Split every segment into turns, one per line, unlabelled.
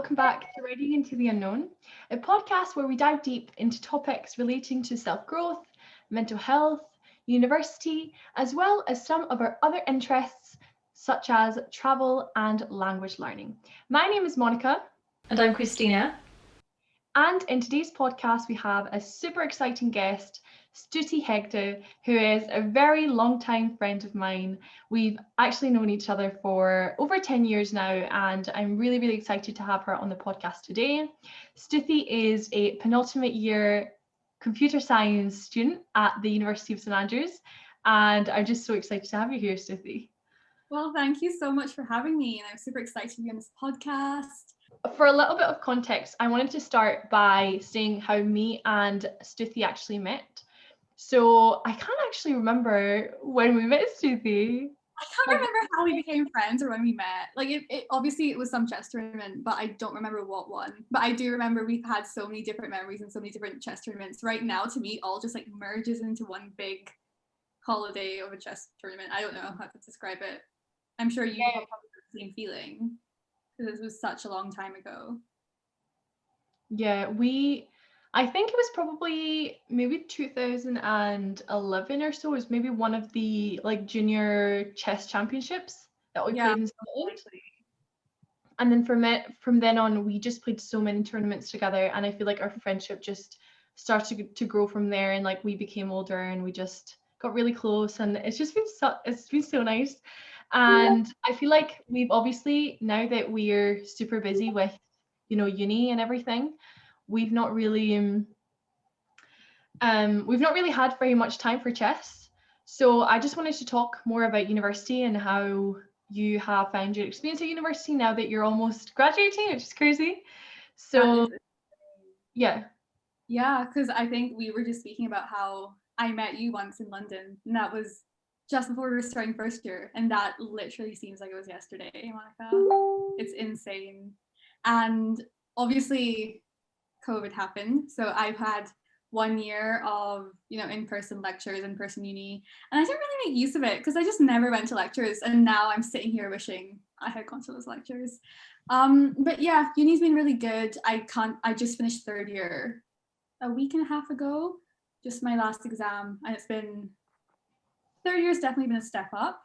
welcome back to Riding into the Unknown, a podcast where we dive deep into topics relating to self-growth, mental health, university, as well as some of our other interests such as travel and language learning. My name is Monica.
And I'm Christina.
And in today's podcast, we have a super exciting guest, Stuthi Hegde, who is a very long-time friend of mine. We've actually known each other for over 10 years now, and I'm really, really excited to have her on the podcast today. Stuthi is a penultimate year computer science student at the University of St Andrews, and I'm just so excited to have you here, Stuthi.
Well, thank you so much for having me, and I'm super excited to be on this podcast.
For a little bit of context, I wanted to start by saying how me and Stuthi actually met. So I can't actually remember when we met, Stuthi.
I can't remember how we became friends or when we met. Like it obviously it was some chess tournament, but I don't remember what one. But I do remember we've had so many different memories and so many different chess tournaments. Right now, to me, all just like merges into one big holiday of a chess tournament. I don't know how to describe it. I'm sure you have probably the same feeling because this was such a long time ago.
Yeah, I think it was probably maybe 2011 or so. It was maybe one of the like junior chess championships that we played in Scotland. And then from then on, we just played so many tournaments together, and I feel like our friendship just started to grow from there, and like we became older and we just got really close, and it's been so nice. And I feel like we've obviously, now that we're super busy with, uni and everything, we've not really had very much time for chess. So I just wanted to talk more about university and how you have found your experience at university now that you're almost graduating, which is crazy. So yeah,
because I think we were just speaking about how I met you once in London, and that was just before we were starting first year, and that literally seems like it was yesterday, Monica. It's insane. And obviously COVID happened, so I've had 1 year of in-person lectures, in-person uni, and I didn't really make use of it because I just never went to lectures, and now I'm sitting here wishing I had gone to those lectures. But yeah, uni's been really good. I just finished third year a week and a half ago, just my last exam, and third year's definitely been a step up,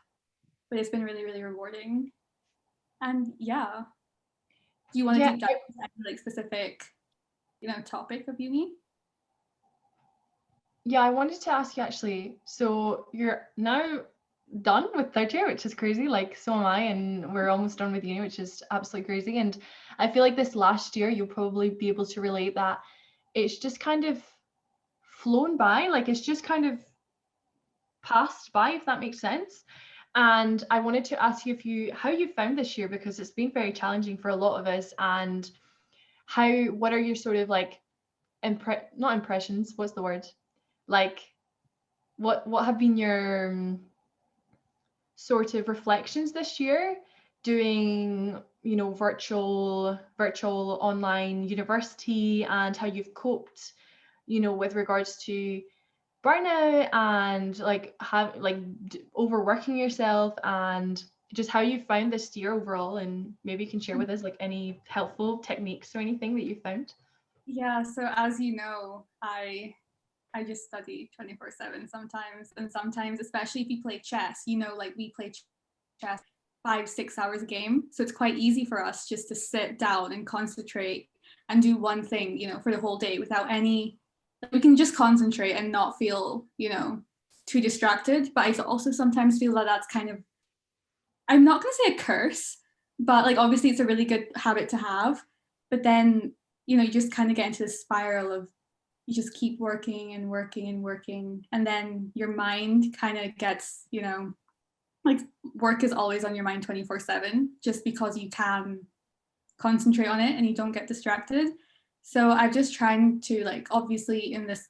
but it's been really, really rewarding. And yeah, do you want to deep dive into any like specific topic of uni?
Yeah, I wanted to ask you actually, so you're now done with third year, which is crazy, like so am I, and we're almost done with uni, which is absolutely crazy. And I feel like this last year you'll probably be able to relate that it's just kind of flown by, like it's just kind of passed by, if that makes sense. And I wanted to ask you how you found this year, because it's been very challenging for a lot of us, and what are your sort of like not impressions, what's the word, like what have been your sort of reflections this year doing virtual online university, and how you've coped with regards to burnout and overworking yourself, and just how you found this year overall, and maybe you can share with us like any helpful techniques or anything that you found.
Yeah, so as you know, I just study 24/7 sometimes, and sometimes, especially if you play chess, like we play chess 5-6 hours a game, so it's quite easy for us just to sit down and concentrate and do one thing for the whole day without we can just concentrate and not feel too distracted. But I also sometimes feel that that's kind of, I'm not going to say a curse, but like obviously it's a really good habit to have, but then you just kind of get into this spiral of you just keep working and working and working, and then your mind kind of gets like work is always on your mind 24/7, just because you can concentrate on it and you don't get distracted. So I'm just trying to, like, obviously in this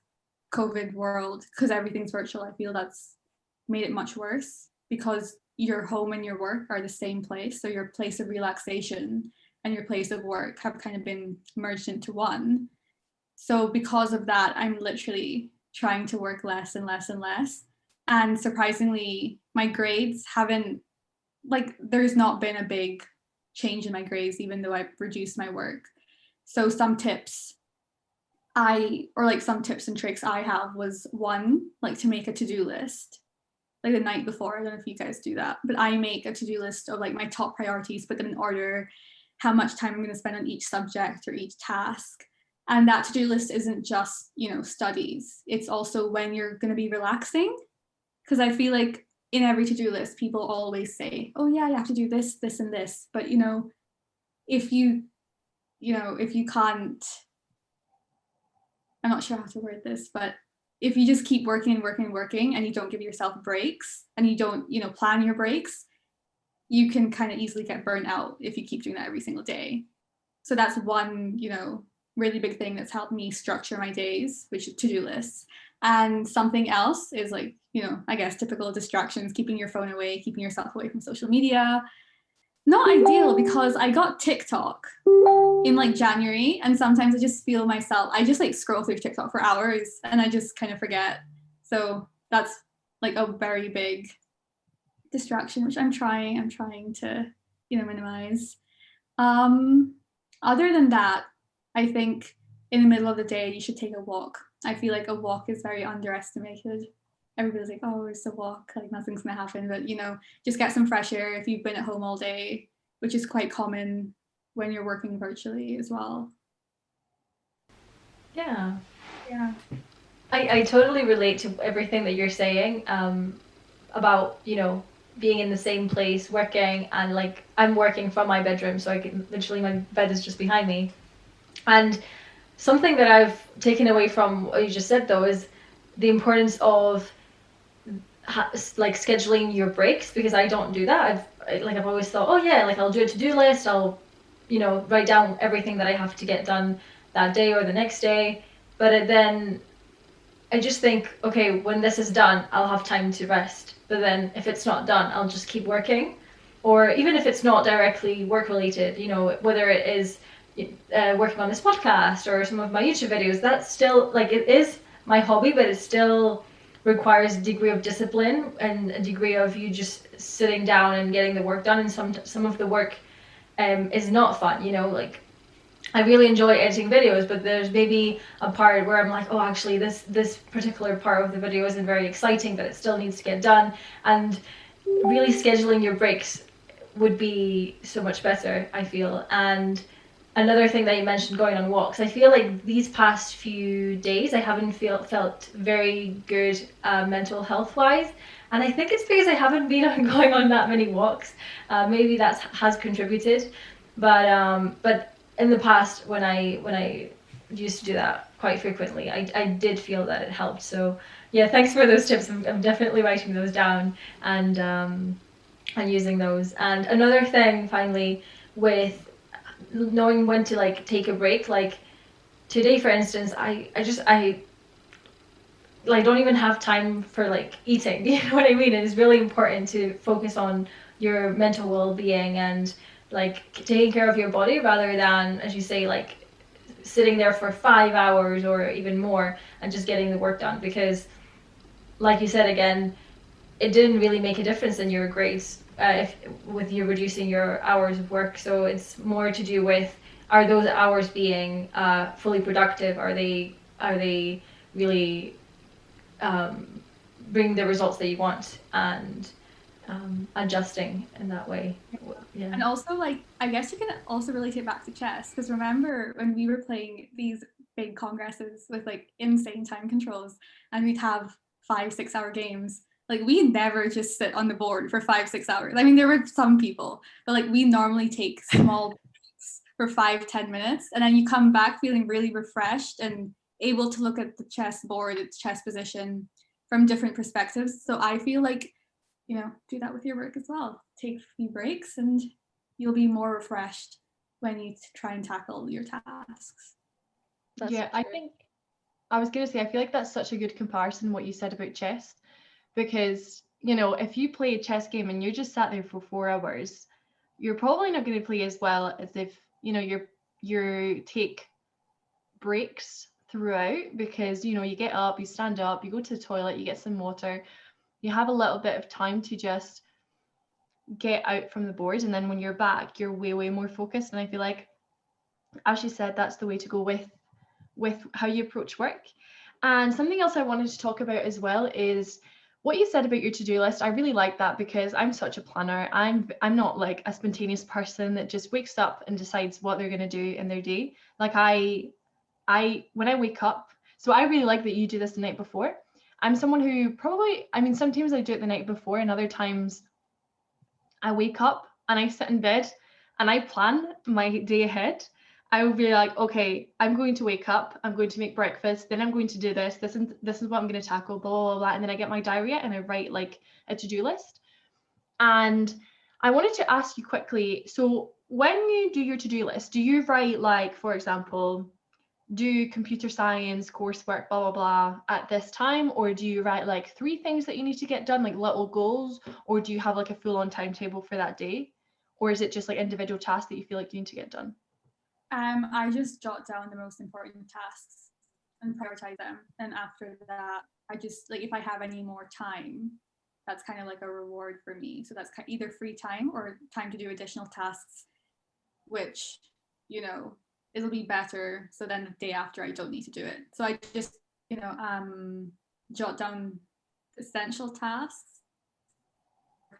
COVID world, because everything's virtual, I feel that's made it much worse, because your home and your work are the same place. So your place of relaxation and your place of work have kind of been merged into one. So because of that, I'm literally trying to work less and less and less. And surprisingly, my grades haven't, like, there's not been a big change in my grades, even though I've reduced my work. So some tips some tips and tricks I have was, one, like to make a to-do list like the night before. I don't know if you guys do that, but I make a to-do list of like my top priorities, put them in order, how much time I'm going to spend on each subject or each task. And that to-do list isn't just, studies. It's also when you're going to be relaxing. Because I feel like in every to-do list, people always say, oh yeah, you have to do this, this, and this. But, if you can't, I'm not sure how to word this, but if you just keep working and working and working and you don't give yourself breaks and you don't, plan your breaks, you can kind of easily get burnt out if you keep doing that every single day. So that's one, really big thing that's helped me structure my days, which is to-do lists. And something else is like, I guess typical distractions, keeping your phone away, keeping yourself away from social media. Not ideal, because I got TikTok in like January, and sometimes I just feel myself, I just like scroll through TikTok for hours and I just kind of forget. So that's like a very big distraction, which I'm trying to, minimize. Other than that, I think in the middle of the day, you should take a walk. I feel like a walk is very underestimated. Everybody's like, oh, it's a walk, like nothing's gonna happen. But, just get some fresh air if you've been at home all day, which is quite common when you're working virtually as well.
Yeah. I totally relate to everything that you're saying about, being in the same place, working, and like I'm working from my bedroom, so I can literally, my bed is just behind me. And something that I've taken away from what you just said though is the importance of like scheduling your breaks, because I don't do that. I've always thought, oh yeah, like I'll do a to-do list, I'll write down everything that I have to get done that day or the next day. But then I just think, okay, when this is done, I'll have time to rest. But then if it's not done, I'll just keep working. Or even if it's not directly work related, whether it is working on this podcast or some of my YouTube videos, that's still, like, it is my hobby, but it still requires a degree of discipline and a degree of you just sitting down and getting the work done. And some of the work is not fun, like I really enjoy editing videos, but there's maybe a part where I'm like, oh, actually this particular part of the video isn't very exciting, but it still needs to get done. And really scheduling your breaks would be so much better, I feel. And another thing that you mentioned, going on walks, I feel like these past few days I haven't felt very good mental health wise, and I think it's because I haven't been going on that many walks. Maybe that has contributed, but in the past when I used to do that quite frequently, I did feel that it helped. So yeah, thanks for those tips. I'm definitely writing those down and using those. And another thing finally, with knowing when to like take a break, like today for instance, I like don't even have time for like eating. You know what I mean? It's really important to focus on your mental well-being and like taking care of your body, rather than, as you say, like sitting there for 5 hours or even more and just getting the work done. Because like you said, again, it didn't really make a difference in your grades with you reducing your hours of work. So it's more to do with, are those hours being fully productive? Are they really bring the results that you want, and adjusting in that way. Yeah.
And also, like, I guess you can also relate it back to chess, because remember when we were playing these big congresses with like insane time controls, and we'd have 5-6 hour games, like we never just sit on the board for 5-6 hours. I mean, there were some people, but like we normally take small breaks for 5-10 minutes, and then you come back feeling really refreshed and able to look at the chess board, its chess position from different perspectives. So I feel like, do that with your work as well. Take a few breaks and you'll be more refreshed when you try and tackle your tasks.
That's yeah, I think I was going to say, I feel like that's such a good comparison, what you said about chess, because, if you play a chess game and you just sat there for 4 hours, you're probably not going to play as well as if, you take breaks throughout, because, you get up, you stand up, you go to the toilet, you get some water, you have a little bit of time to just get out from the board, and then when you're back, you're way more focused. And I feel like, as you said, that's the way to go with how you approach work. And something else I wanted to talk about as well is what you said about your to-do list. I really like that because I'm such a planner. I'm not like a spontaneous person that just wakes up and decides what they're going to do in their day. Like I when I wake up, so I really like that you do this the night before. I'm someone who probably, I mean, sometimes I do it the night before, and other times I wake up and I sit in bed and I plan my day ahead. I will be like, okay, I'm going to wake up, I'm going to make breakfast, then I'm going to do this, this is what I'm going to tackle, blah, blah, blah. And then I get my diary out and I write like a to-do list. And I wanted to ask you quickly, so when you do your to-do list, do you write like, for example, do computer science coursework, blah, blah, blah, at this time? Or do you write like 3 things that you need to get done, like little goals? Or do you have like a full-on timetable for that day? Or is it just like individual tasks that you feel like you need to get done?
I just jot down the most important tasks and prioritize them. And after that, I just, like, if I have any more time, that's kind of like a reward for me. So that's either free time or time to do additional tasks, which, you know, it'll be better. So then the day after, I don't need to do it. So I just, jot down essential tasks.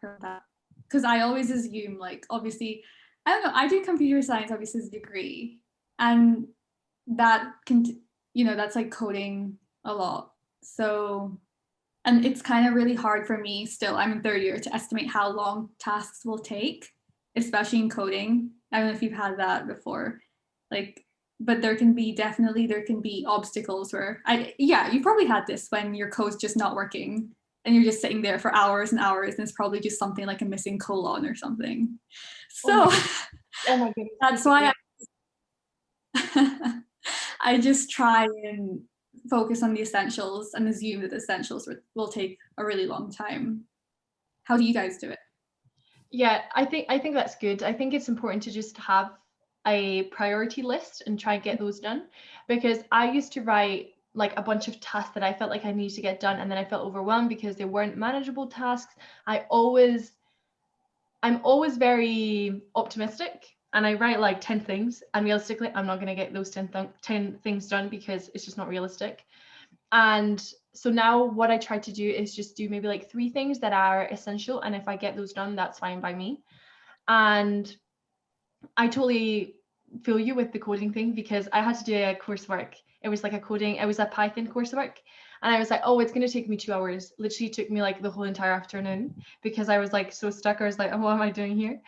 Because I always assume, like, obviously, I don't know, I do computer science, obviously, as a degree. And that can, that's like coding a lot. So, and it's kind of really hard for me still, I'm in 3rd year, to estimate how long tasks will take, especially in coding. I don't know if you've had that before. Like, but there can be obstacles where you probably had this when your code's just not working and you're just sitting there for hours and hours, and it's probably just something like a missing colon or something. So
oh my goodness.
That's why I just try and focus on the essentials and assume that the essentials will take a really long time. How do you guys do it?
Yeah, I think that's good. I think it's important to just have a priority list and try and get those done, because I used to write like a bunch of tasks that I felt like I needed to get done, and then I felt overwhelmed because they weren't manageable tasks. I'm always very optimistic, and I write like 10 things, and realistically I'm not going to get those 10 things done because it's just not realistic. And so now what I try to do is just do maybe like 3 things that are essential, and if I get those done, that's fine by me. And I totally feel you with the coding thing, because I had to do a coursework. It was a Python coursework. And I was like, oh, it's going to take me 2 hours. Literally took me like the whole entire afternoon, because I was like so stuck. I was like, oh, what am I doing here?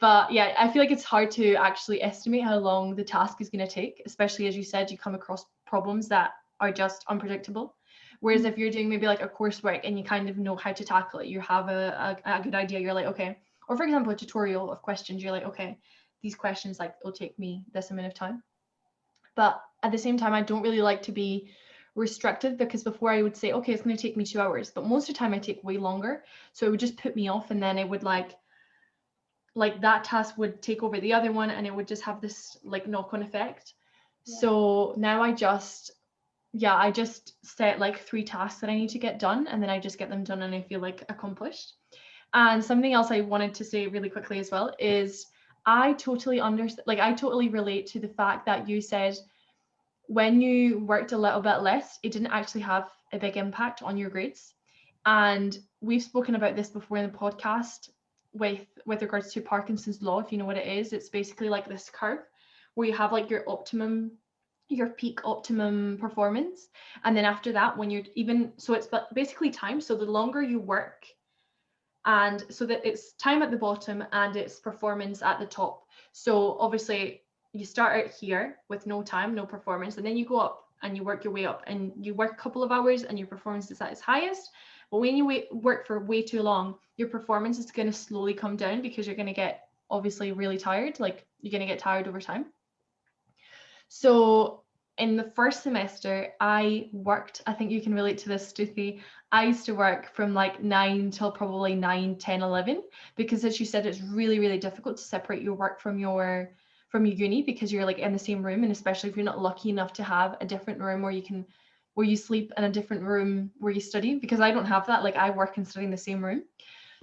But yeah, I feel like it's hard to actually estimate how long the task is going to take, especially as you said, you come across problems that are just unpredictable. Whereas if you're doing maybe like a coursework and you kind of know how to tackle it, you have a good idea. You're like, okay. Or for example, a tutorial of questions, you're like, okay, these questions like will take me this amount of time. But at the same time, I don't really like to be restricted, because before I would say, okay, it's going to take me 2 hours, but most of the time I take way longer. So it would just put me off, and then it would like that task would take over the other one, and it would just have this like knock-on effect. Yeah. So now I just set like 3 tasks that I need to get done, and then I just get them done and I feel like accomplished. And something else I wanted to say really quickly as well is I totally understand, like I totally relate to the fact that you said when you worked a little bit less, it didn't actually have a big impact on your grades. And we've spoken about this before in the podcast with regards to Parkinson's law. If you know what it is, it's basically like this curve where you have like your peak optimum performance, and then after that, when you're so it's basically time. So the longer you work, and so that it's time at the bottom and it's performance at the top. So obviously you start out here with no time, no performance, and then you go up and you work your way up, and you work a couple of hours and your performance is at its highest. But when you work for way too long, your performance is going to slowly come down, because you're going to get obviously really tired. Like you're going to get tired over time. So in the first semester, I worked, I think you can relate to this, Stuthi. I used to work from like 9 till probably 9, 10, 11, because as you said, it's really, really difficult to separate your work from your uni, because you're like in the same room, and especially if you're not lucky enough to have a different room where you sleep, in a different room where you study, because I don't have that. Like I work and study in the same room.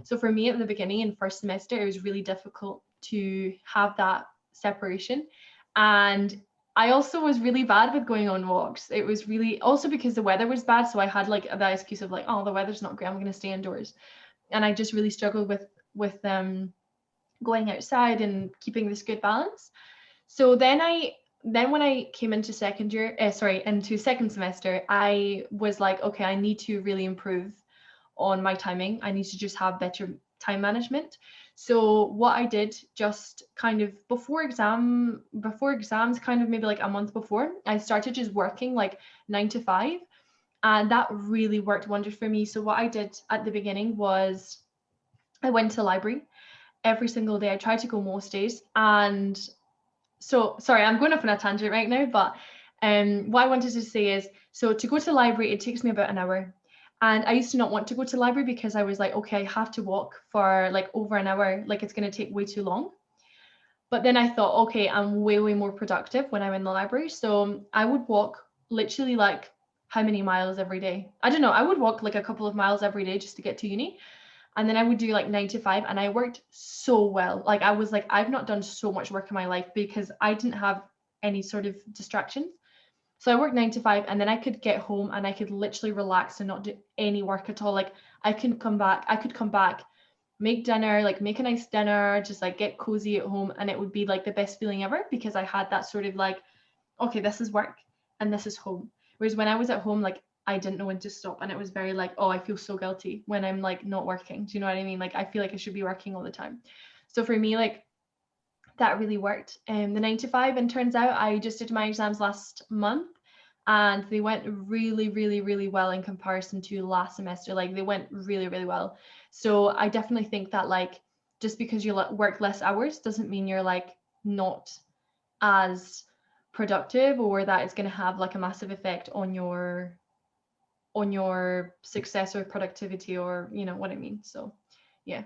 So for me at the beginning in first semester, it was really difficult to have that separation. And I also was really bad with going on walks. It was really also because the weather was bad. So I had like that excuse of like, oh, the weather's not great, I'm going to stay indoors. And I just really struggled with going outside and keeping this good balance. So then when I came into into second semester, I was like, okay, I need to really improve on my timing. I need to just have better time management. So what I did just kind of before exams, kind of maybe like a month before, I started just working like 9 to 5, and that really worked wonders for me. So what I did at the beginning was I went to the library every single day. I tried to go most days. And so sorry, I'm going off on a tangent right now, but what I wanted to say is, so to go to the library, it takes me about an hour. And I used to not want to go to the library because I was like, okay, I have to walk for like over an hour, like it's going to take way too long. But then I thought, okay, I'm way, way more productive when I'm in the library. So I would walk literally like how many miles every day? I don't know. I would walk like a couple of miles every day just to get to uni. And then I would do like 9 to 5, and I worked so well. Like I was like, I've not done so much work in my life because I didn't have any sort of distractions. So I worked 9 to 5, and then I could get home and I could literally relax and not do any work at all. Like I could come back, make dinner, like make a nice dinner, just like get cozy at home, and it would be like the best feeling ever because I had that sort of like, okay, this is work and this is home. Whereas when I was at home, like I didn't know when to stop, and it was very like, oh, I feel so guilty when I'm like not working. Do you know what I mean? Like I feel like I should be working all the time. So for me, like that really worked. The 9 to 5, and turns out I just did my exams last month, and they went really, really, really well in comparison to last semester. Like they went really, really well. So I definitely think that like just because you work less hours doesn't mean you're like not as productive, or that it's going to have like a massive effect on your success or productivity, or you know what I mean. So yeah.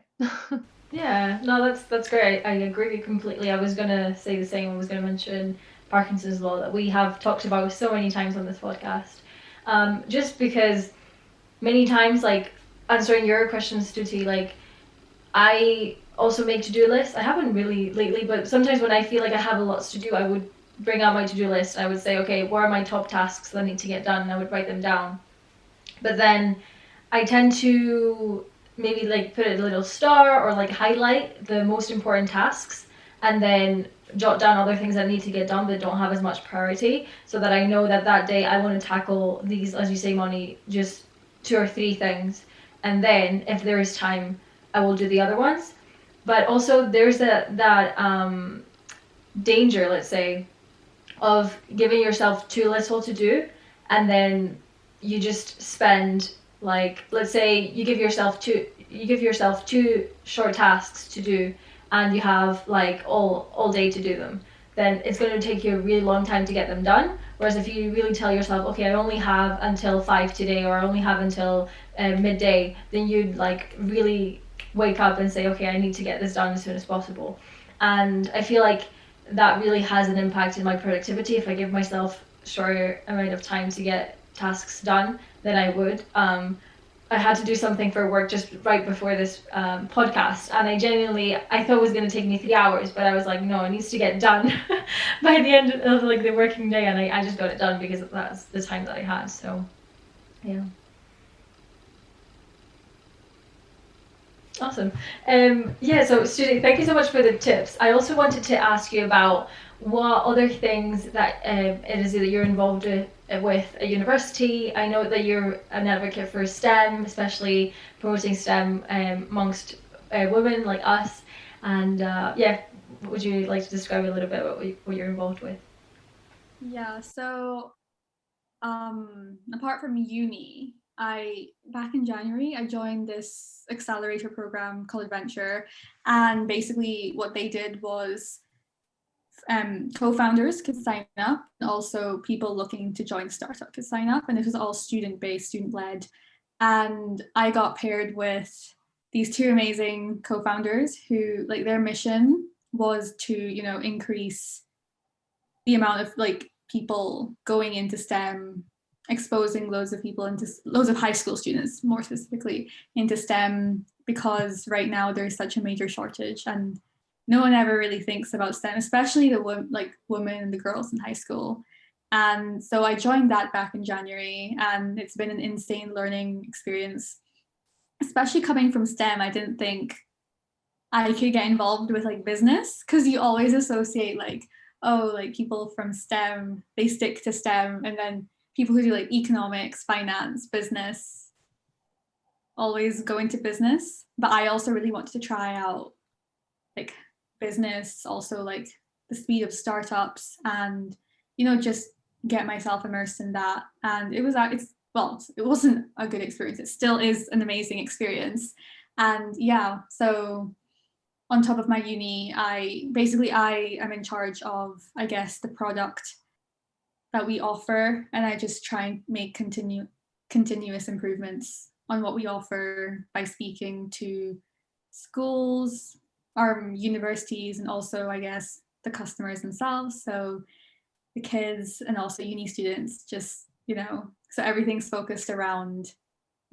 Yeah, no, that's great. I agree completely. I was gonna say the same. I was gonna mention Parkinson's law that we have talked about so many times on this podcast. Just because many times, like answering your questions, Stuti, like I also make to-do lists. I haven't really lately, but sometimes when I feel like I have a lot to do, I would bring out my to-do list. I would say, okay, what are my top tasks that I need to get done? And I would write them down. But then I tend to maybe like put a little star or like highlight the most important tasks, and then jot down other things that need to get done but don't have as much priority, so that I know that that day I want to tackle these, as you say, Moni, just 2 or 3 things, and then if there is time I will do the other ones. But also there's that danger, let's say, of giving yourself too little to do, and then you just spend, like, let's say you give yourself two short tasks to do, and you have like all day to do them, then it's going to take you a really long time to get them done. Whereas if you really tell yourself, okay, I only have until 5 today, or I only have until midday, then you'd like really wake up and say, okay, I need to get this done as soon as possible. And I feel like that really has an impact in my productivity. If I give myself shorter amount of time to get tasks done than I would. I had to do something for work just right before this podcast, and I thought it was going to take me 3 hours, but I was like, no, it needs to get done by the end of like the working day, and I just got it done because that's the time that I had. So yeah. Awesome. Yeah, so Stuti, thank you so much for the tips. I also wanted to ask you about what other things that it is that you're involved with at university. I know that you're an advocate for STEM, especially promoting STEM amongst women like us. And yeah, would you like to describe a little bit about what you're involved with?
Yeah, so apart from uni, back in January I joined this accelerator program called Adventure, and basically what they did was co-founders could sign up, and also people looking to join the startup could sign up, and it was all student-based, student-led. And I got paired with these 2 amazing co-founders who, like, their mission was to, you know, increase the amount of like people going into STEM, exposing loads of high school students more specifically into STEM, because right now there's such a major shortage, and no one ever really thinks about STEM, especially the women and the girls in high school. And so I joined that back in January, and it's been an insane learning experience. Especially coming from STEM, I didn't think I could get involved with like business, because you always associate like, oh, like people from STEM, they stick to STEM, and then people who do like economics, finance, business always go into business. But I also really wanted to try out like business, also like the speed of startups, and just get myself immersed in that. And it wasn't a good experience. It still is an amazing experience. And yeah, so on top of my uni, I am in charge of, I guess, the product that we offer, and I just try and make continuous improvements on what we offer by speaking to schools, our universities, and also, I guess, the customers themselves. So the kids and also uni students, just, so everything's focused around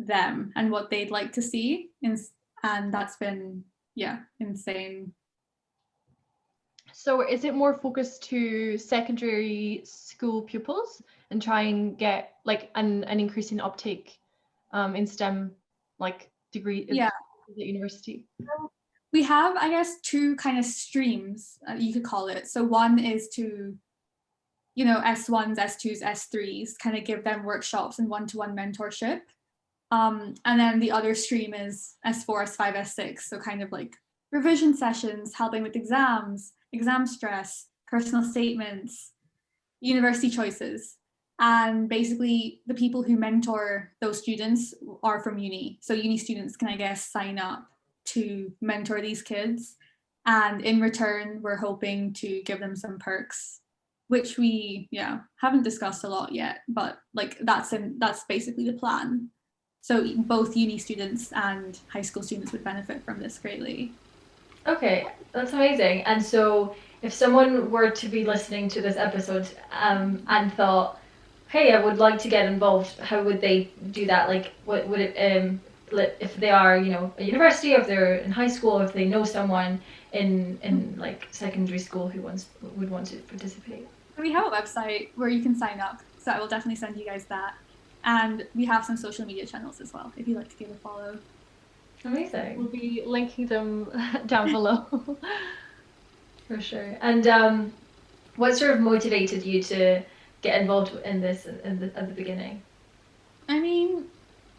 them and what they'd like to see. And that's been, insane.
So is it more focused to secondary school pupils and try and get like an increasing uptake in STEM like degree at university?
We have, I guess, two kind of streams, you could call it. So one is to, S1s, S2s, S3s, kind of give them workshops and one-to-one mentorship. And then the other stream is S4, S5, S6. So kind of like revision sessions, helping with exams, exam stress, personal statements, university choices. And basically the people who mentor those students are from uni. So uni students can, I guess, sign up to mentor these kids. And in return, we're hoping to give them some perks, which we haven't discussed a lot yet, but like that's basically the plan. So both uni students and high school students would benefit from this greatly.
Okay, that's amazing. And so if someone were to be listening to this episode and thought, hey, I would like to get involved, how would they do that? Like, what would it, if they are, a university, or if they're in high school, or if they know someone in like secondary school who would want to participate?
We have a website where you can sign up, so I will definitely send you guys that. And we have some social media channels as well, if you'd like to give a follow.
Amazing.
We'll be linking them down below.
For sure. And what sort of motivated you to get involved in this at the beginning?
I mean,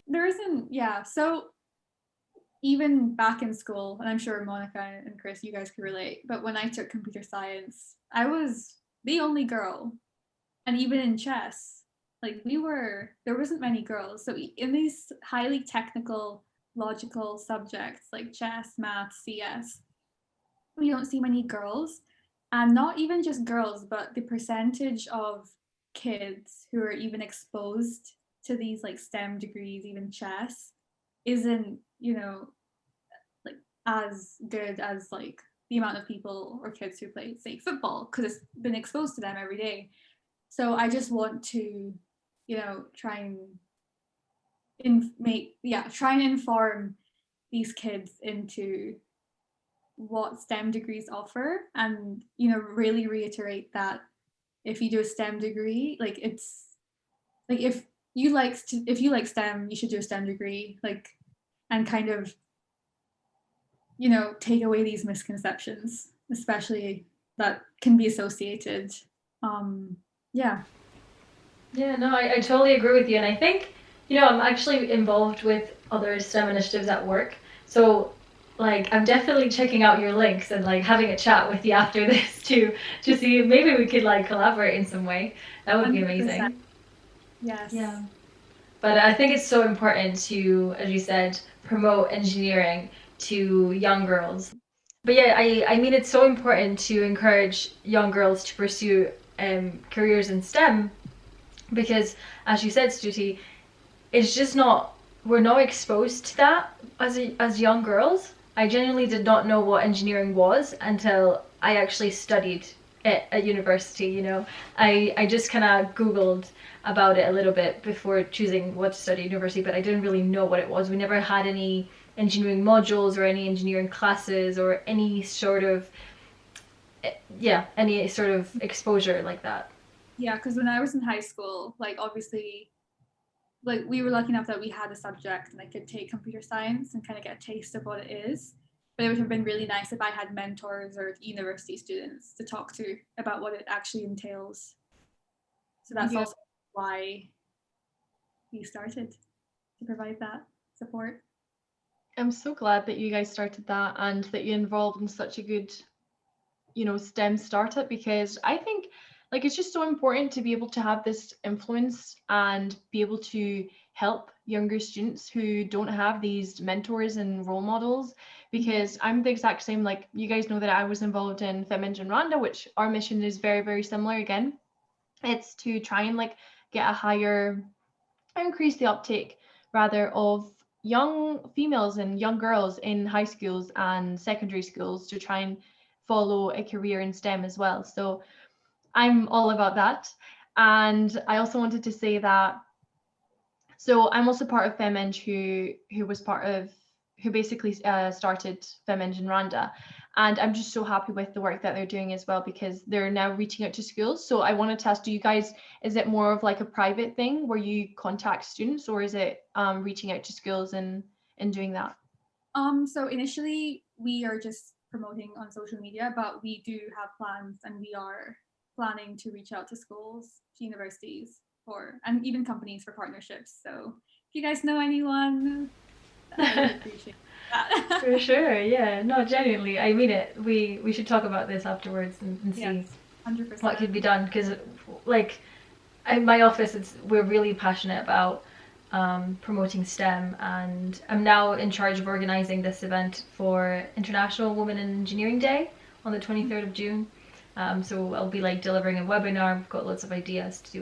there isn't, so even back in school, and I'm sure Monica and Chris, you guys could relate, but when I took computer science, I was the only girl. And even in chess, like there wasn't many girls. So in these highly technical, logical subjects like chess, math, CS, we don't see many girls. And not even just girls, but the percentage of kids who are even exposed to these like STEM degrees, even chess, isn't, like as good as like the amount of people or kids who play, say, football, because it's been exposed to them every day. So I just want to, try and inform these kids into what STEM degrees offer, and really reiterate that if you do a STEM degree, like it's like if you like STEM, you should do a STEM degree, like, and kind of take away these misconceptions, especially that can be associated.
No, I totally agree with you. And I think, I'm actually involved with other STEM initiatives at work. So like, I'm definitely checking out your links and like having a chat with you after this to see if maybe we could like collaborate in some way. That would be amazing.
100%. Yes.
Yeah. But I think it's so important to, as you said, promote engineering to young girls. But yeah, I mean, it's so important to encourage young girls to pursue careers in STEM, because as you said, Stuti, it's just we're not exposed to that as young girls. I genuinely did not know what engineering was until I actually studied it at university. I just kind of Googled about it a little bit before choosing what to study at university, but I didn't really know what it was. We never had any engineering modules or any engineering classes or any sort of any sort of exposure like that?
Yeah, because when I was in high school, like obviously, like we were lucky enough that we had a subject and I could take computer science and kind of get a taste of what it is. But it would have been really nice if I had mentors or university students to talk to about what it actually entails. So that's also why we started to provide that support.
I'm so glad that you guys started that and that you involved in such a good, STEM startup, because I think like it's just so important to be able to have this influence and be able to help younger students who don't have these mentors and role models, because I'm the exact same. Like you guys know that I was involved in FemEng Rwanda, which our mission is very, very similar. Again, it's to try and like get a higher, increase the uptake rather of young females and young girls in high schools and secondary schools to try and follow a career in STEM as well. So I'm all about that. And I also wanted to say that, so I'm also part of FemEng, who basically started FemEng in Rwanda. And I'm just so happy with the work that they're doing as well, because they're now reaching out to schools. So I wanted to ask, do you guys, is it more of like a private thing where you contact students, or is it reaching out to schools and doing that?
So initially we are just promoting on social media, but we do have plans and we are planning to reach out to schools, to universities, and even companies for partnerships. So if you guys know anyone, I would appreciate that.
For sure, yeah. No, genuinely, I mean it. We should talk about this afterwards and see
Yes, 100%.
what could be done, because like in my office, we're really passionate about promoting STEM, and I'm now in charge of organising this event for International Women in Engineering Day on the 23rd of June. So I'll be like delivering a webinar. I've got lots of ideas to do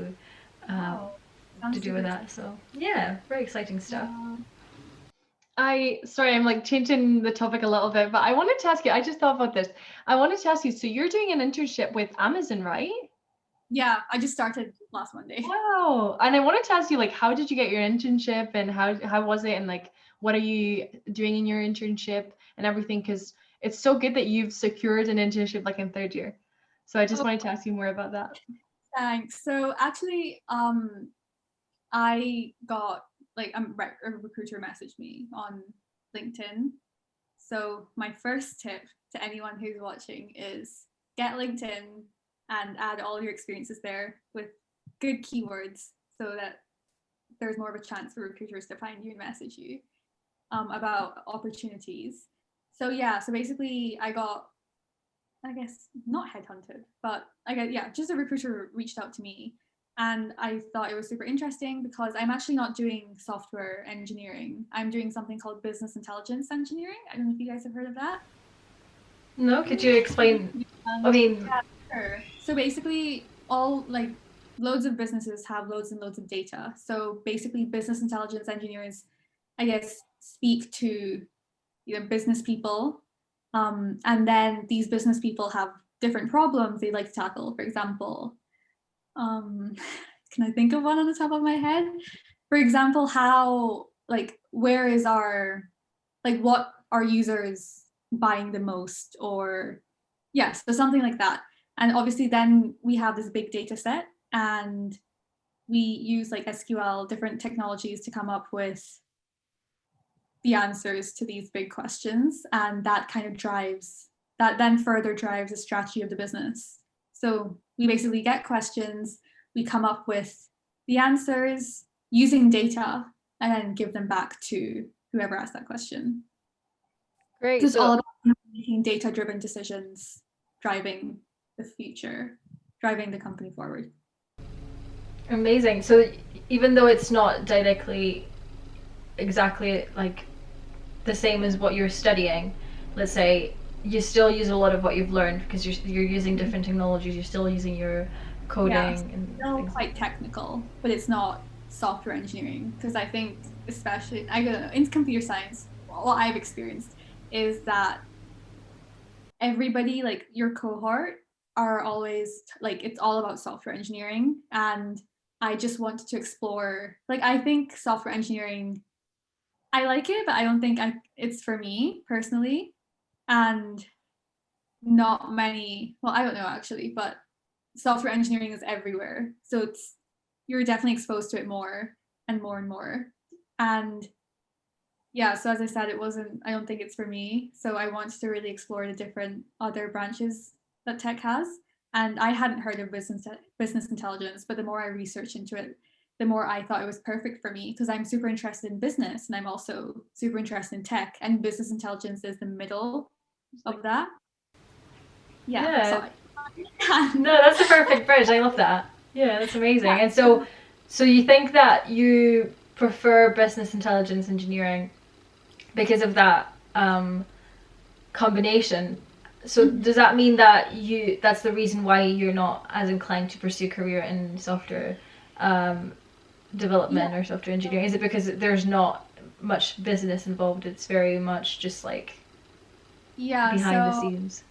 with that. So yeah, very exciting stuff.
Sorry, I'm like changing the topic a little bit, but I wanted to ask you, I just thought about this. I wanted to ask you, so you're doing an internship with Amazon, right?
Yeah, I just started last Monday.
Wow. And I wanted to ask you, like, how did you get your internship, and how was it, and like what are you doing in your internship and everything? Because it's so good that you've secured an internship like in third year. So I just wanted to ask you more about that.
Thanks. So actually, I got like a recruiter messaged me on LinkedIn. So my first tip to anyone who's watching is get LinkedIn and add all your experiences there with good keywords so that there's more of a chance for recruiters to find you and message you about opportunities. So yeah, so basically I got, I guess not headhunted, but just a recruiter reached out to me, and I thought it was super interesting because I'm actually not doing software engineering. I'm doing something called business intelligence engineering. I don't know if you guys have heard of that.
No, could you explain? I mean,
yeah, sure. So basically, all like loads of businesses have loads and loads of data. So basically, business intelligence engineers, I guess, speak to business people, and then these business people have different problems they like to tackle. For example, can I think of one on the top of my head? For example, how where is what are users buying the most, or so something like that. And obviously then we have this big data set, and we use like SQL, different technologies to come up with the answers to these big questions, and that then further drives the strategy of the business. So we basically get questions, we come up with the answers using data, and then give them back to whoever asked that question.
great.
So it's all about making data-driven decisions, driving the future, driving the company forward.
Amazing. So even though it's not directly exactly like the same as what you're studying, let's say, you still use a lot of what you've learned because you're using different technologies, you're still using your coding.
Yeah, it's still quite technical, but it's not software engineering, because I think, especially, I don't know, in computer science, what I've experienced is that everybody, like your cohort, are always like, it's all about software engineering, and I just wanted to explore, like, I think software engineering I like it, but I don't think it's for me personally. And not many, well, I don't know actually, but software engineering is everywhere. So you're definitely exposed to it more and more and more. And yeah, so as I said, I don't think it's for me. So I want to really explore the different other branches that tech has. And I hadn't heard of business intelligence, but the more I researched into it, the more I thought it was perfect for me because I'm super interested in business and I'm also super interested in tech. And business intelligence is the middle of that. Yeah.
Yeah.
So
No, that's the perfect bridge. I love that. Yeah, that's amazing.
Yeah.
And so you think that you prefer business intelligence engineering because of that combination. So does that mean that that's the reason why you're not as inclined to pursue a career in software development or software engineering? Is it because there's not much business involved? It's very much just like behind the scenes.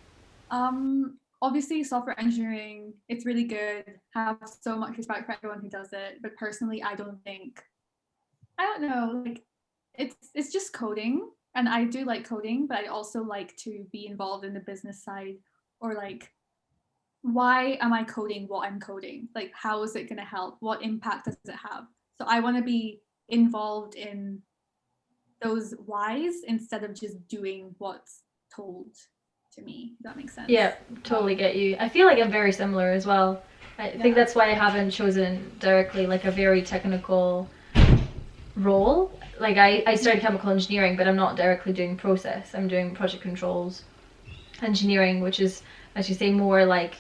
Obviously software engineering, it's really good. Have so much respect for everyone who does it. But personally, I don't know, like it's just coding. And I do like coding, but I also like to be involved in the business side or like why am I coding what I'm coding? Like how is it gonna help? What impact does it have? So I want to be involved in those whys instead of just doing what's told to me. Does that make sense?
Yeah, totally get you. I feel like I'm very similar as well. I think that's why I haven't chosen directly like a very technical role. Like I studied chemical engineering, but I'm not directly doing process. I'm doing project controls engineering, which is, as you say, more like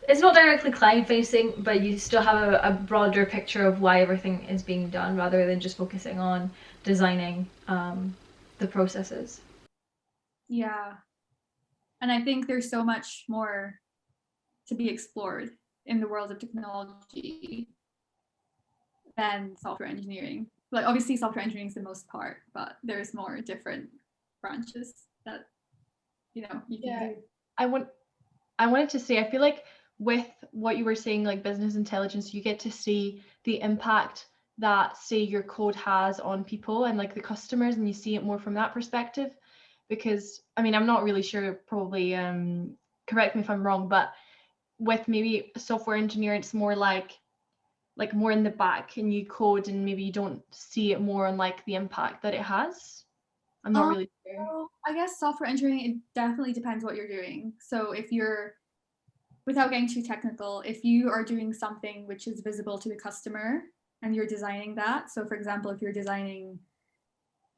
it's not directly client facing, but you still have a broader picture of why everything is being done rather than just focusing on designing the processes.
Yeah. And I think there's so much more to be explored in the world of technology than software engineering. Like obviously software engineering is the most part, but there's more different branches that you can do.
I wanted to say, I feel like with what you were saying, like business intelligence, you get to see the impact that, say, your code has on people and like the customers, and you see it more from that perspective. Because I mean, I'm not really sure, probably correct me if I'm wrong, but with maybe software engineer, it's more like more in the back and you code and maybe you don't see it more on like the impact that it has. I'm not really sure.
So I guess software engineering, it definitely depends what you're doing. So if you're, without getting too technical, if you are doing something which is visible to the customer and you're designing that, so for example, if you're designing,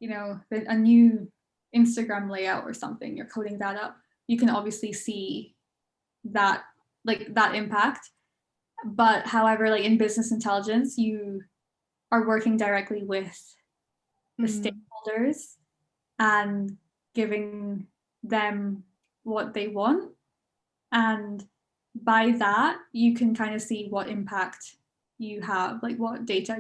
a new Instagram layout or something, you're coding that up, you can obviously see that, like that impact. But however, like in business intelligence, you are working directly with the stakeholders and giving them what they want. And by that, you can kind of see what impact you have, like what data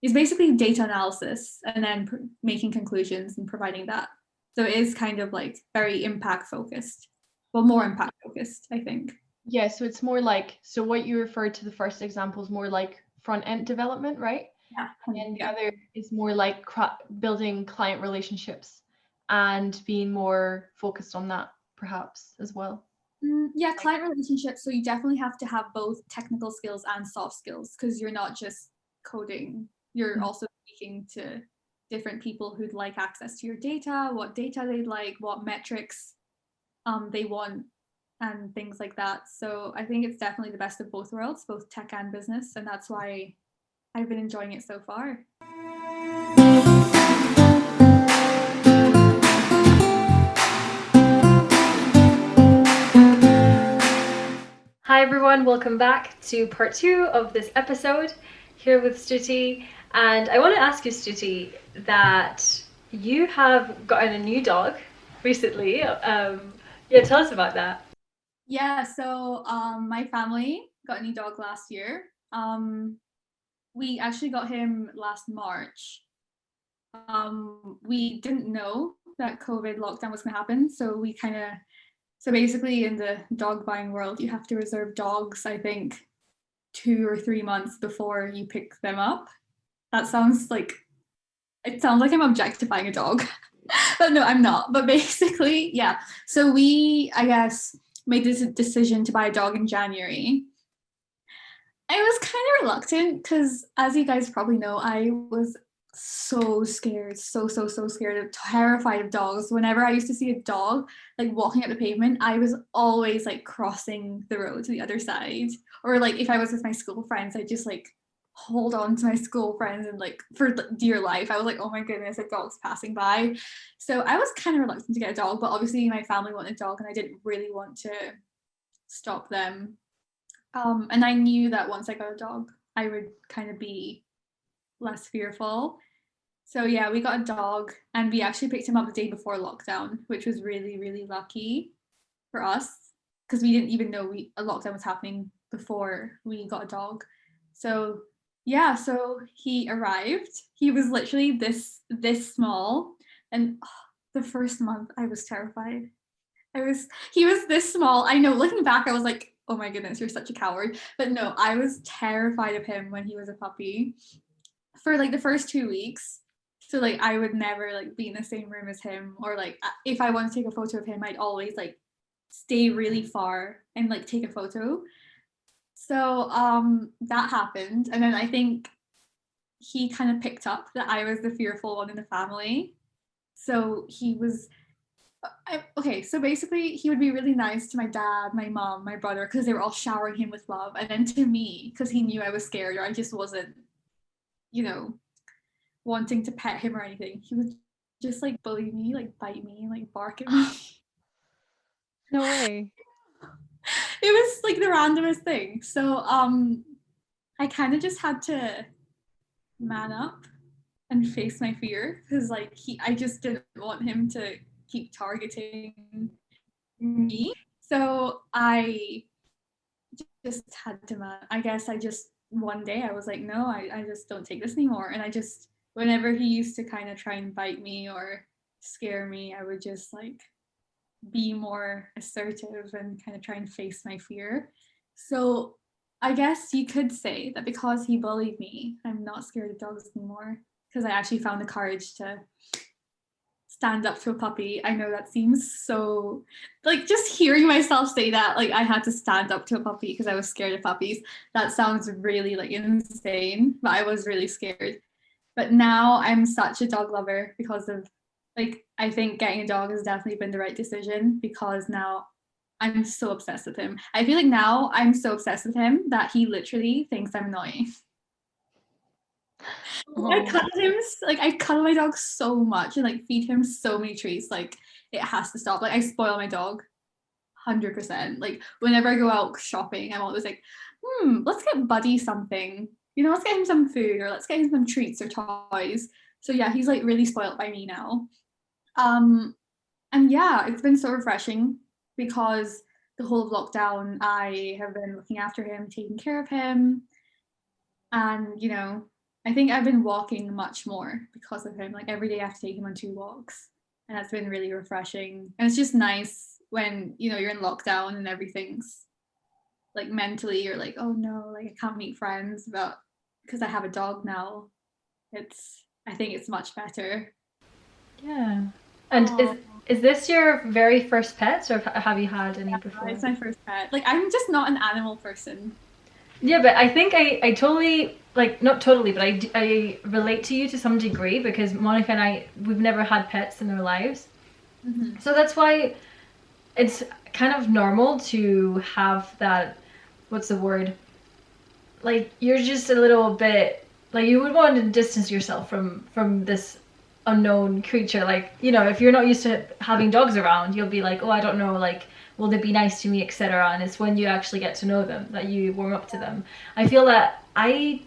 it's basically data analysis and then making conclusions and providing that. So it is kind of like very impact focused. Well, more impact focused, I think.
Yeah, so it's more like, so what you referred to the first example is more like front end development, right?
Yeah.
And the other is more like building client relationships and being more focused on that perhaps as well.
Yeah, client relationships. So you definitely have to have both technical skills and soft skills because you're not just coding. You're also speaking to different people who'd like access to your data, what data they'd like, what metrics they want, and things like that. So I think it's definitely the best of both worlds, both tech and business, and that's why I've been enjoying it so far.
Hi everyone, welcome back to part 2 of this episode here with Stuthi. And I want to ask you, Stuthi, that you have gotten a new dog recently. Tell us about that.
Yeah, so my family got a new dog last year. We actually got him last March. We didn't know that COVID lockdown was going to happen, so so basically in the dog buying world, you have to reserve dogs, I think, 2 or 3 months before you pick them up. That sounds like it sounds like I'm objectifying a dog. But no, I'm not. But basically, yeah. So we, I guess, made this decision to buy a dog in January. I was kind of reluctant because, as you guys probably know, I was so scared, so scared, terrified of dogs. Whenever I used to see a dog like walking up the pavement, I was always like crossing the road to the other side. Or like if I was with my school friends, I just like hold on to my school friends and like for dear life. I was like, oh my goodness, a dog's passing by. So I was kind of reluctant to get a dog, but obviously my family wanted a dog and I didn't really want to stop them. And I knew that once I got a dog, I would kind of be less fearful. So yeah, we got a dog and we actually picked him up the day before lockdown, which was really, really lucky for us because we didn't even know a lockdown was happening before we got a dog. So yeah, so he arrived. He was literally this small, and the first month I was terrified. He was this small. I know, looking back, I was like, oh my goodness, you're such a coward. But no, I was terrified of him when he was a puppy for like the first 2 weeks. So like I would never like be in the same room as him, or like if I want to take a photo of him, I'd always like stay really far and like take a photo. So that happened, and then I think he kind of picked up that I was the fearful one in the family. So he was okay, so basically he would be really nice to my dad, my mom, my brother, because they were all showering him with love, and then to me because he knew I was scared or I just wasn't, you know, wanting to pet him or anything. He would just like bully me, like bite me, like bark at me.
No way.
It was like the randomest thing. So I kind of just had to man up and face my fear because like I just didn't want him to keep targeting me. So I just had to I guess I just one day I was like, no, I just don't take this anymore. And I just, whenever he used to kind of try and bite me or scare me, I would just like be more assertive and kind of try and face my fear. So I guess you could say that because he bullied me, I'm not scared of dogs anymore because I actually found the courage to stand up to a puppy. I know that seems so, like, just hearing myself say that, like I had to stand up to a puppy because I was scared of puppies. That sounds really like insane, but I was really scared. But now I'm such a dog lover because of, like, I think getting a dog has definitely been the right decision because now I'm so obsessed with him. I feel like now I'm so obsessed with him that he literally thinks I'm annoying. Oh. I cuddle my dog so much and like feed him so many treats. Like it has to stop. Like I spoil my dog 100%. Like whenever I go out shopping, I'm always like, let's get Buddy something. You know, let's get him some food or let's get him some treats or toys. So yeah, he's like really spoiled by me now. And yeah, it's been so refreshing because the whole of lockdown I have been looking after him, taking care of him. And you know, I think I've been walking much more because of him. Like every day I have to take him on 2 walks. And that's been really refreshing. And it's just nice when, you know, you're in lockdown and everything's like mentally you're like, oh no, like I can't meet friends, but because I have a dog now, I think it's much better.
Yeah. And is this your very first pet, or have you had any before?
It's my first pet. Like I'm just not an animal person.
Yeah, but I think I totally, like, not totally, but I relate to you to some degree because Monica and I, we've never had pets in our lives. Mm-hmm. So that's why it's kind of normal to have that, what's the word? Like, you're just a little bit, like, you would want to distance yourself from this unknown creature. Like, you know, if you're not used to having dogs around, you'll be like, oh, I don't know, like, will they be nice to me, etc. And it's when you actually get to know them that you warm up to them. I feel that I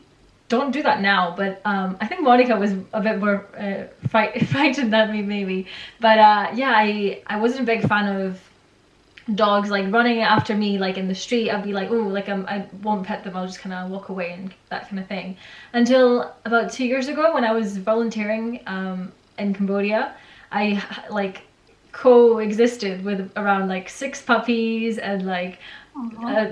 don't do that now, but I think Monica was a bit more frightened than me maybe. But yeah, I wasn't a big fan of dogs like running after me like in the street. I'd be like, oh, like I won't pet them, I'll just kind of walk away and that kind of thing. Until about 2 years ago when I was volunteering in Cambodia, I like coexisted with around like 6 puppies and like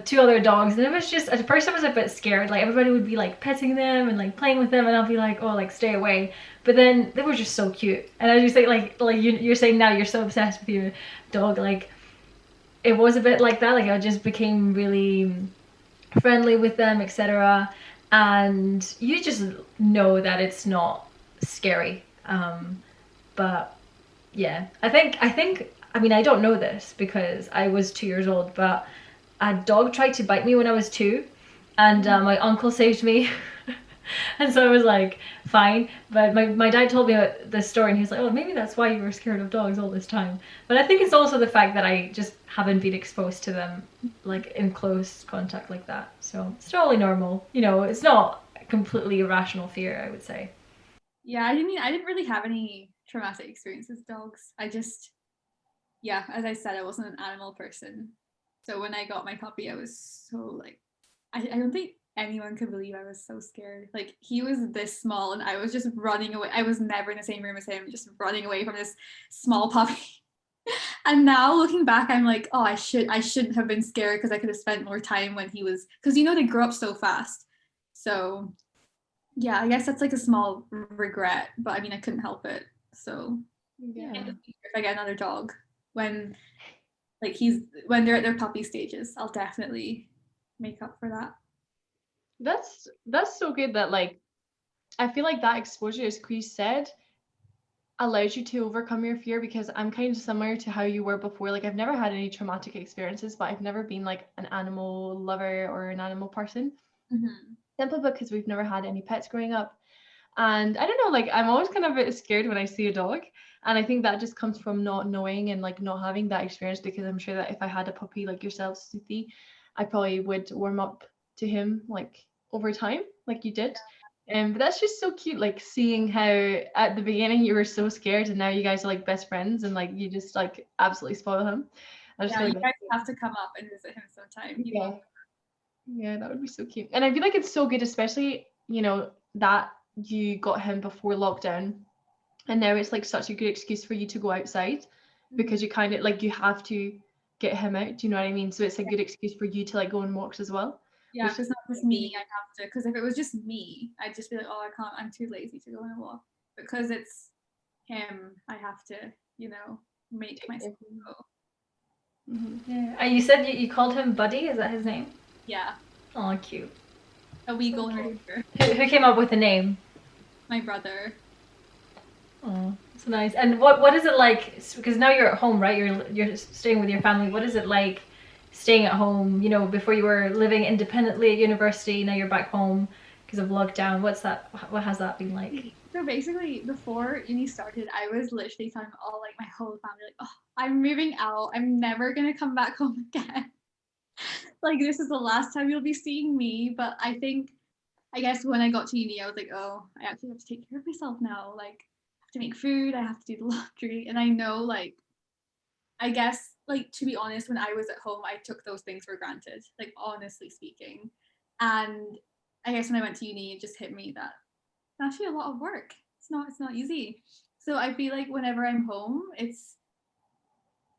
two other dogs, and it was just, at first I was a bit scared. Like everybody would be like petting them and like playing with them, and I'll be like, oh, like stay away. But then they were just so cute. And as you say, like you're saying now, you're so obsessed with your dog. Like it was a bit like that. Like I just became really friendly with them, etc. And you just know that it's not scary. But yeah, I mean, I don't know this because I was 2 years old, but a dog tried to bite me when I was 2, and my uncle saved me. And so I was like, fine. But my dad told me this story, and he was like, oh, maybe that's why you were scared of dogs all this time. But I think it's also the fact that I just haven't been exposed to them like in close contact like that. So it's totally normal. You know, it's not a completely irrational fear, I would say.
Yeah, I didn't really have any traumatic experiences with dogs. I just, yeah, as I said, I wasn't an animal person. So when I got my puppy, I was so like, I don't think anyone could believe I was so scared. Like he was this small and I was just running away. I was never in the same room as him, just running away from this small puppy. And now looking back, I'm like, oh, I shouldn't have been scared because I could have spent more time when he was, because you know they grow up so fast. So yeah, I guess that's like a small regret, but I mean I couldn't help it. So
Yeah.
in the future, if I get another dog, when when they're at their puppy stages, I'll definitely make up for that.
That's so good that like I feel like that exposure, as Chris said, allows you to overcome your fear, because I'm kind of similar to how you were before. Like I've never had any traumatic experiences, but I've never been like an animal lover or an animal person.
Mm-hmm.
Simply because we've never had any pets growing up. And I don't know, like I'm always kind of a bit scared when I see a dog. And I think that just comes from not knowing and like not having that experience, because I'm sure that if I had a puppy like yourself, Stuthi, I probably would warm up to him like over time, like you did. But that's just so cute, like seeing how at the beginning you were so scared and now you guys are like best friends and like you just like absolutely spoil him. I just
Yeah,
feel
you
like
guys have to come up and visit him sometime.
yeah. Yeah, that would be so cute. And I feel like it's so good, especially, you know, that you got him before lockdown. And now it's like such a good excuse for you to go outside, because you kind of like you have to get him out. Do you know what I mean? So it's a good excuse for you to like go on walks as well.
Yeah,
Which
if it's
is
not just me, I have to. Because if it was just me, I'd just be like, oh, I can't. I'm too lazy to go on a walk. Because it's him, I have to, make myself go.
Yeah. And you said you called him Buddy. Is that his name?
Yeah,
Oh, cute.
a wee golden retriever.
Who came up with the name?
My brother.
Oh, that's nice. And what is it like? Because now you're at home, right? You're staying with your family. What is it like staying at home? You know, before you were living independently at university, now you're back home because of lockdown. What has that been like?
So basically, before uni started, I was literally telling all like my whole family, like, oh, I'm moving out. I'm never gonna come back home again. Like this is the last time you'll be seeing me. But I guess when I got to uni, I was like, oh, I actually have to take care of myself now. Like I have to make food, I have to do the laundry. And I know like I guess like to be honest, when I was at home, I took those things for granted, like honestly speaking. And I guess when I went to uni, it just hit me that it's actually a lot of work. It's not easy. So I feel like whenever I'm home, it's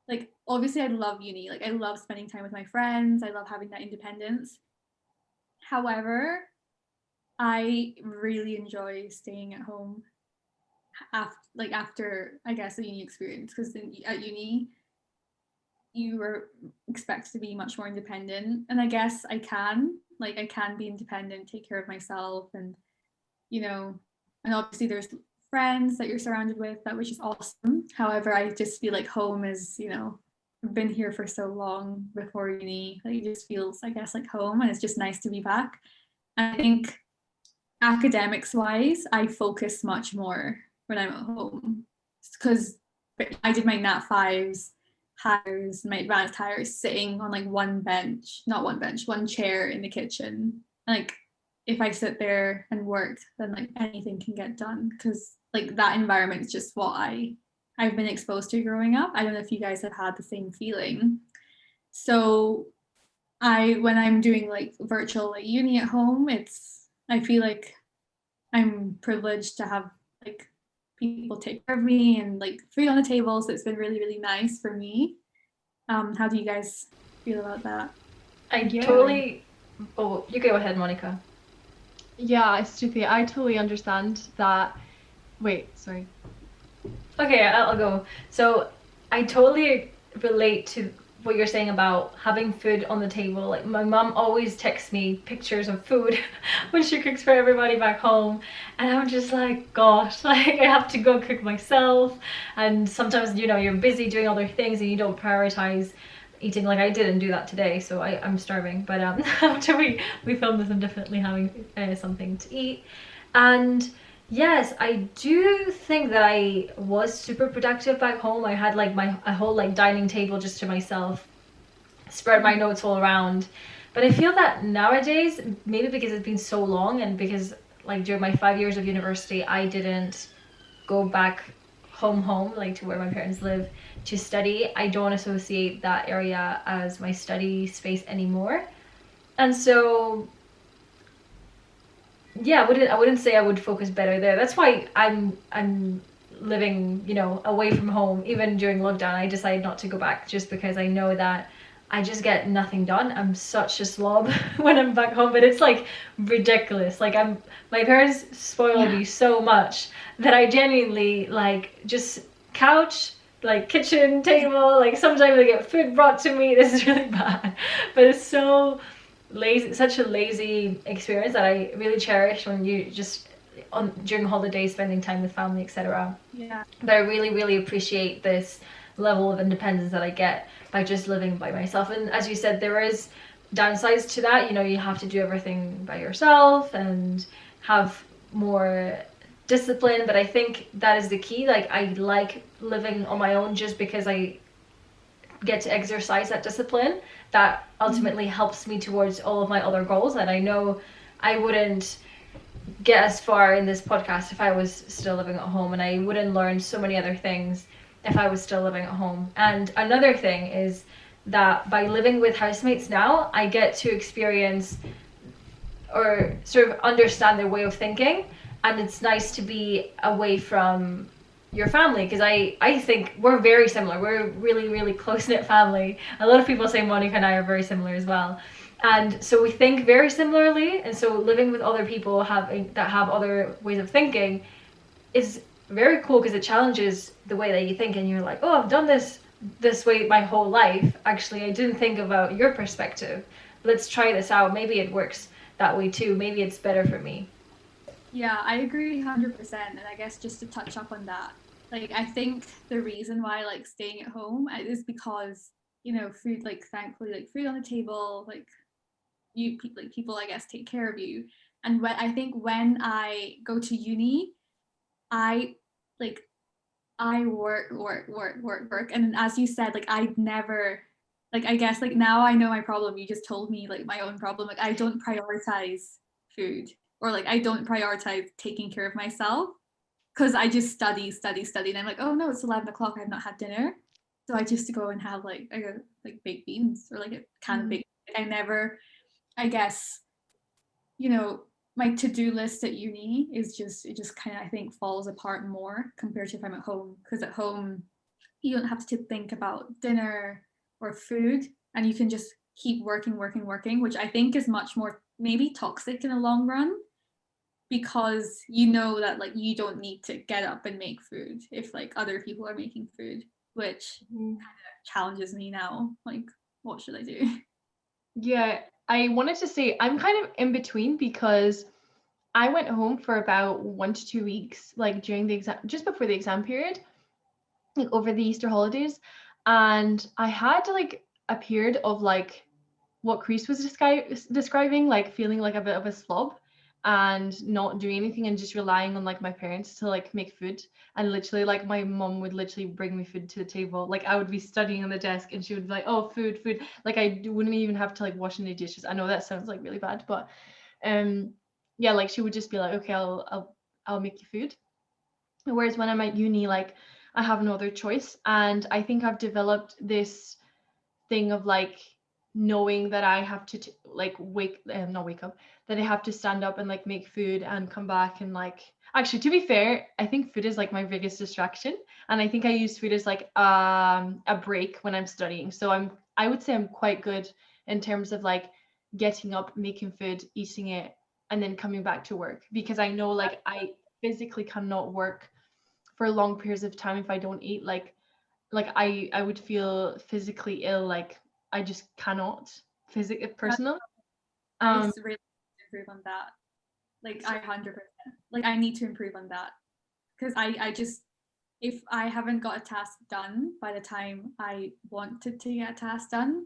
like obviously I love uni. Like I love spending time with my friends. I love having that independence. However, I really enjoy staying at home after I guess the uni experience, because at uni you were expected to be much more independent, and I guess I can be independent, take care of myself, and and obviously there's friends that you're surrounded with, that which is awesome. However, I just feel like home is, I've been here for so long before uni, like it just feels I guess like home, and it's just nice to be back. I think academics wise, I focus much more when I'm at home, because I did my Nat 5s hires, my advanced hires sitting on like one chair in the kitchen. Like if I sit there and work, then like anything can get done, because like that environment is just what I've been exposed to growing up. I don't know if you guys have had the same feeling. So when I'm doing like virtual like uni at home, I feel like I'm privileged to have like people take care of me and like food on the table. So it's been really, really nice for me. How do you guys feel about that?
I
Yeah.
totally. Oh, you go ahead, Monica.
Yeah, Stuthi, I totally understand that. Wait, sorry.
Okay, I'll go. So I totally relate to what you're saying about having food on the table. Like my mom always texts me pictures of food when she cooks for everybody back home, and I'm just like, gosh, like I have to go cook myself. And sometimes, you're busy doing other things and you don't prioritize eating. Like I didn't do that today, so I'm starving. But after we filmed this, I'm definitely having something to eat. And yes, I do think that I was super productive back home. I had like a whole like dining table just to myself, spread my notes all around. But I feel that nowadays, maybe because it's been so long and because like during my 5 years of university, I didn't go back home, like to where my parents live to study. I don't associate that area as my study space anymore. And so yeah, I wouldn't say I would focus better there. That's why I'm living, away from home. Even during lockdown, I decided not to go back just because I know that I just get nothing done. I'm such a slob when I'm back home, but it's like ridiculous. Like my parents spoil me so much that I genuinely like just couch, like kitchen table, like sometimes I get food brought to me. This is really bad, but it's so lazy, such a lazy experience that I really cherish when you just during holidays spending time with family, etc.
Yeah.
But I really, really appreciate this level of independence that I get by just living by myself. And as you said, there is downsides to that. You have to do everything by yourself and have more discipline. But I think that is the key. Like I like living on my own just because I get to exercise that discipline that ultimately helps me towards all of my other goals. And I know I wouldn't get as far in this podcast if I was still living at home, and I wouldn't learn so many other things if I was still living at home. And another thing is that by living with housemates now, I get to experience or sort of understand their way of thinking, and it's nice to be away from your family because I think we're very similar. We're a really, really close-knit family. A lot of people say Monica and I are very similar as well. And so we think very similarly, and so living with other people that have other ways of thinking is very cool because it challenges the way that you think, and you're like, oh, I've done this way my whole life. Actually, I didn't think about your perspective. Let's try this out. Maybe it works that way too. Maybe it's better for me.
Yeah, I agree 100%. And I guess just to touch up on that, like I think the reason why I like staying at home is because food, like thankfully, like food on the table, like people I guess take care of you. And when I go to uni, I like I work, and as you said, like I'd never, like I guess like now I know my problem. You just told me like my own problem. Like I don't prioritize food, or like I don't prioritize taking care of myself because I just study, and I'm like, oh no, it's 11 o'clock. I've not had dinner, so I just go and have like baked beans or like a can of baked. I never, I guess, my to-do list at uni is it just kind of I think falls apart more compared to if I'm at home, because at home you don't have to think about dinner or food, and you can just keep working, which I think is much more maybe toxic in the long run, because that like you don't need to get up and make food if like other people are making food, which kind of challenges me now. Like, what should I do?
Yeah, I wanted to say I'm kind of in between because I went home for about 1 to 2 weeks, like during the exam, just before the exam period, like over the Easter holidays, and I had like a period of like what Chris was describing, like feeling like a bit of a slob and not doing anything and just relying on like my parents to like make food. And literally like my mom would literally bring me food to the table. Like I would be studying on the desk and she would be like, oh, food. Like I wouldn't even have to like wash any dishes. I know that sounds like really bad, but yeah, like she would just be like, okay, I'll make you food. Whereas when I'm at uni, like I have no other choice. And I think I've developed this thing of like knowing that I have to like not wake up, that I have to stand up and like make food and come back and like, actually, to be fair, I think food is like my biggest distraction, and I think I use food as like a break when I'm studying. So I would say I'm quite good in terms of like getting up, making food, eating it, and then coming back to work, because I know like I physically cannot work for long periods of time if I don't eat. Like I would feel physically ill. Like I just cannot physically personal.
I
Um
really improve on that. Like
so
I 100%. Like I need to improve on that because I just, if I haven't got a task done by the time I wanted to get a task done,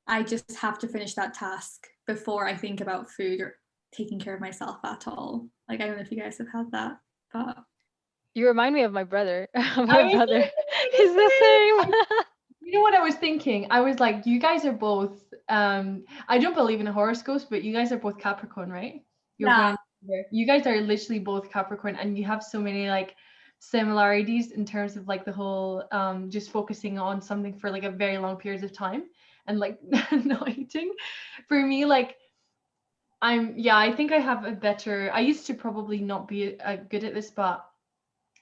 I just have to finish that task before I think about food or taking care of myself at all. Like I don't know if you guys have had that, but
You remind me of my brother.
I
My
was
brother
thinking
is the
the
same.
same. You know what I was thinking? I was like, you guys are both I don't believe in horoscopes, but you guys are both Capricorn, right? You're born
yeah,
in December. You guys are literally both Capricorn, and you have so many like similarities in terms of like the whole just focusing on something for like a very long periods of time and like not eating. For me, like I think I have a better, I used to probably not be good at this, but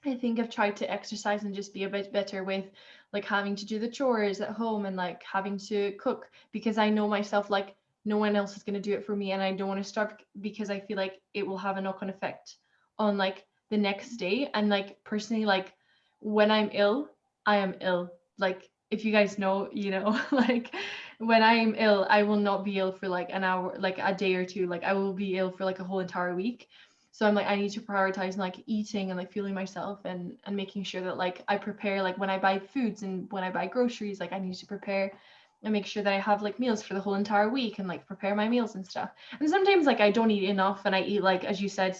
I think I've tried to exercise and just be a bit better with like having to do the chores at home and like having to cook, because I know myself like no one else is going to do it for me, and I don't want to start because I feel like it will have a knock-on effect on like the next day. And like personally, like when I'm ill, I am ill. Like if you guys know, you know, like when I am ill, I will not be ill for like an hour, like a day or two. Like I will be ill for like a whole entire week. So I'm like, I need to prioritize like eating and like fueling myself, and making sure that like I prepare, like when I buy foods and when I buy groceries, like I need to prepare and make sure that I have like meals for the whole entire week and like prepare my meals and stuff. And sometimes like I don't eat enough and I eat like, as you said,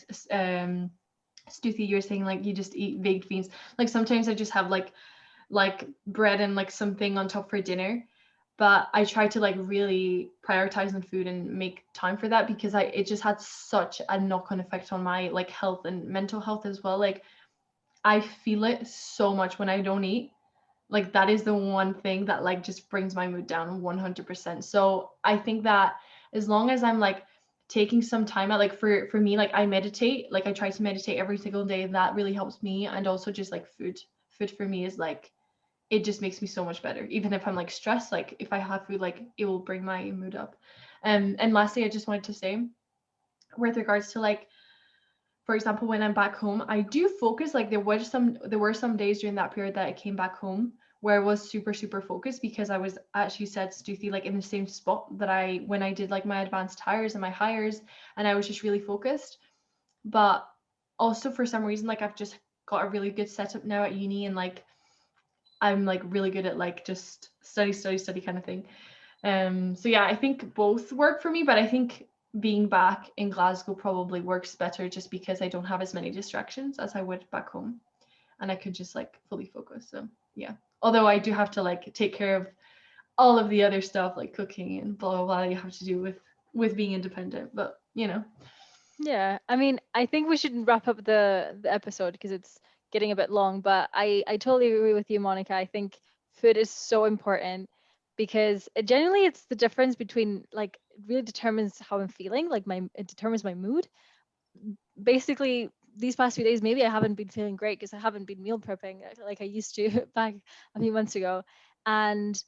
Stuthi, you were saying like you just eat baked beans. Like sometimes I just have like bread and like something on top for dinner, but I try to like really prioritize on food and make time for that, because it just had such a knock-on effect on my like health and mental health as well. Like I feel it so much when I don't eat. Like that is the one thing that like just brings my mood down 100%. So I think that as long as I'm like taking some time out, like for me, like I meditate, like I try to meditate every single day, and that really helps me. And also just like food for me is like, it just makes me so much better. Even if I'm like stressed, like if I have food, like it will bring my mood up. And lastly, I just wanted to say, with regards to like, for example, when I'm back home, I do focus. Like there were some days during that period that I came back home where I was super, super focused, because I was, as you said, Stuthi, like in the same spot that I when I did like my advanced hires and my hires, and I was just really focused. But also for some reason, like I've just got a really good setup now at uni, and like I'm like really good at like just study, study, study kind of thing. So yeah, I think both work for me, but I think being back in Glasgow probably works better just because I don't have as many distractions as I would back home, and I could just like fully focus. So yeah. Although I do have to like take care of all of the other stuff like cooking and blah blah blah you have to do with being independent, but you know.
Yeah, I mean, I think we should wrap up the episode because it's getting a bit long, but I totally agree with you, Monica. I think food is so important because generally it's the difference between like it really determines how I'm feeling, like my it determines my mood. Basically, these past few days maybe I haven't been feeling great because I haven't been meal prepping like I used to back a few months ago. And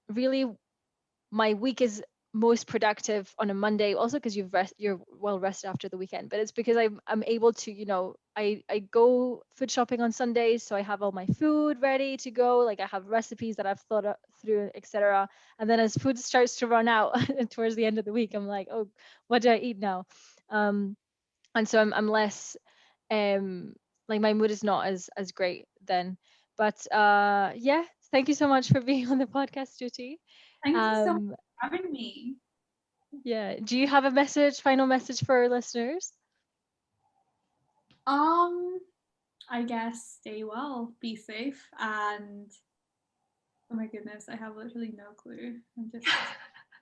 really my week is most productive on a Monday, also because you're well rested after the weekend. But it's because I'm able to, I go food shopping on Sundays, so I have all my food ready to go. Like I have recipes that I've through, etc. And then as food starts to run out towards the end of the week, I'm like, oh, what do I eat now? Um, and so I'm less um like my mood is not as great then. But yeah, thank you so much for being on the podcast, Juti.
thank you so much
um
for having me.
yeah, do you have a final message for our listeners?
Um, I guess stay well, be safe, and oh my goodness, I have literally no clue.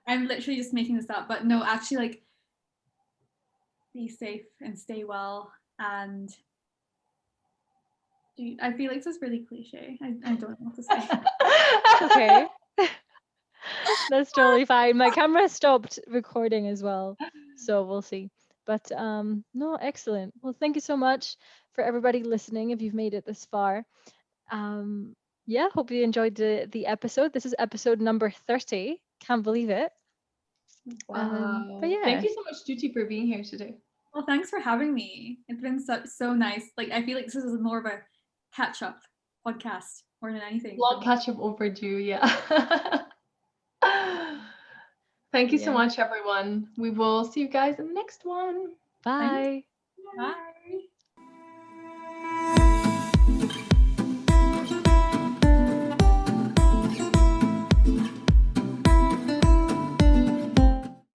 I'm literally just making this up, but no, actually, like be safe and stay well. And I feel like this is really cliche. I don't know what to say.
Okay. That's totally fine. My camera stopped recording as well, so we'll see. But no, excellent. Well, thank you so much for everybody listening if you've made it this far. Yeah, hope you enjoyed the episode. This is episode number 30. Can't believe it.
Wow.
But yeah.
Thank you so much, Stuti, for being here today.
Well, thanks for having me. It's been so nice. Like, I feel like this is more of a catch-up podcast more than anything.
Long catch up overdue, yeah. Thank you so
Yeah.
much, everyone. We will see you guys in the next one.
Bye.
Bye.